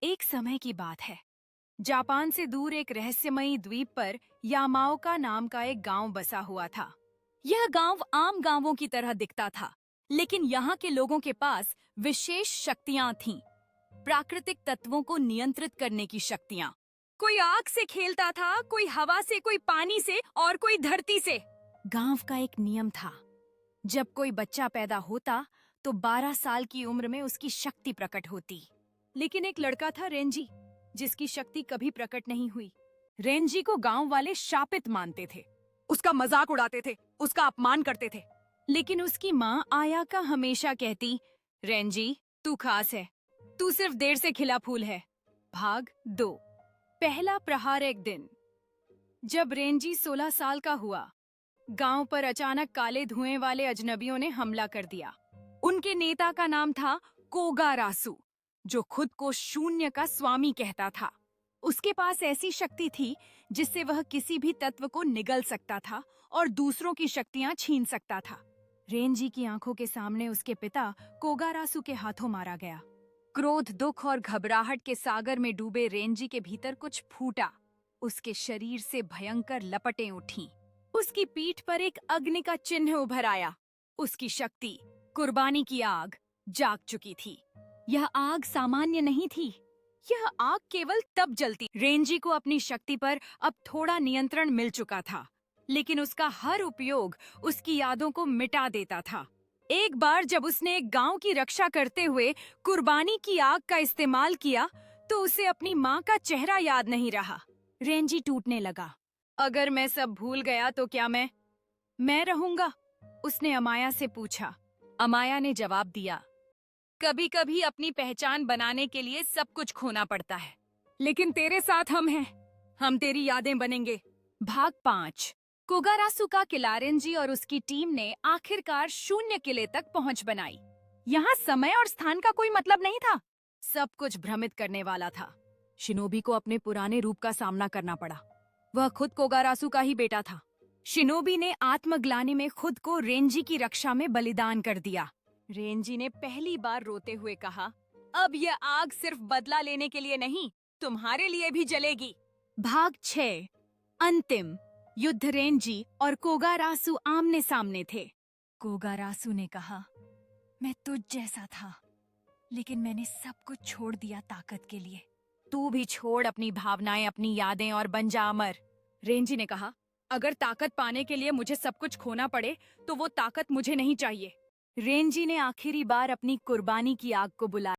एक समय की बात है। जापान से दूर एक रहस्यमयी द्वीप पर यामाओका नाम का एक गांव बसा हुआ था। यह गांव आम गांवों की तरह दिखता था, लेकिन यहाँ के लोगों के पास विशेष शक्तियाँ थीं। प्राकृतिक तत्वों को नियंत्रित करने की शक्तियाँ। कोई आग से खेलता था, कोई हवा से, कोई पानी से और कोई धरती से। गांव का एक नियम था, जब कोई बच्चा पैदा होता तो 12 साल की उम्र में उसकी शक्ति प्रकट होती। लेकिन एक लड़का था रेंजी, जिसकी शक्ति कभी प्रकट नहीं हुई। रेंजी को गांव वाले शापित मानते थे, उसका मजाक उड़ाते थे, उसका अपमान करते थे। लेकिन उसकी माँ आयाका हमेशा कहती, रेंजी तू खास है, तू सिर्फ देर से खिला फूल है। भाग 2। पहला प्रहार। एक दिन जब रेंजी 16 साल का हुआ, गांव पर अचानक काले धुएं वाले अजनबियों ने हमला कर दिया। उनके नेता का नाम था कोगारासु, जो खुद को शून्य का स्वामी कहता था। उसके पास ऐसी शक्ति थी जिससे वह किसी भी तत्व को निगल सकता था और दूसरों की शक्तियां छीन सकता था। रेंजी की आंखों के सामने उसके पिता कोगारासु के हाथों मारा गया। क्रोध, दुख और घबराहट के सागर में डूबे रेंजी के भीतर कुछ फूटा। उसके शरीर से भयंकर लपटें उठीं। उसकी पीठ पर एक अग्नि का चिन्ह उभर आया। उसकी शक्ति, कुर्बानी की आग, जाग चुकी थी। यह आग सामान्य नहीं थी। यह आग केवल तब जलती। रेंजी को अपनी शक्ति पर अब थोड़ा नियंत्रण मिल चुका था, लेकिन उसका हर उपयोग उसकी यादों को मिटा देता था। एक बार जब उसने एक गांव की रक्षा करते हुए कुर्बानी की आग का इस्तेमाल किया, तो उसे अपनी माँ का चेहरा याद नहीं रहा। रेंजी टूटने लगा। अगर मैं सब भूल गया तो क्या मैं रहूंगा? उसने अमाया से पूछा। अमाया ने जवाब दिया, कभी कभी अपनी पहचान बनाने के लिए सब कुछ खोना पड़ता है, लेकिन तेरे साथ हम हैं। हम तेरी यादें बनेंगे। भाग 5। कोगारासु का किला। रेंजी और उसकी टीम ने आखिरकार शून्य किले तक पहुंच बनाई। यहाँ समय और स्थान का कोई मतलब नहीं था। सब कुछ भ्रमित करने वाला था। शिनोबी को अपने पुराने रूप का सामना करना पड़ा। वह खुद कोगारासु का ही बेटा था। शिनोबी ने आत्मग्लानि में खुद को रेंजी की रक्षा में बलिदान कर दिया। रेंजी ने पहली बार रोते हुए कहा, अब यह आग सिर्फ बदला लेने के लिए नहीं, तुम्हारे लिए भी जलेगी। भाग 6। अंतिम युद्ध। रेंजी और कोगारासु आमने सामने थे। कोगारासु ने कहा, मैं तुझ जैसा था, लेकिन मैंने सब कुछ छोड़ दिया ताकत के लिए। तू भी छोड़ अपनी भावनाएं, अपनी यादें और बन जा अमर। रेंजी ने कहा, अगर ताकत पाने के लिए मुझे सब कुछ खोना पड़े तो वो ताकत मुझे नहीं चाहिए। रेंजी ने आखिरी बार अपनी कुर्बानी की आग को बुलाया।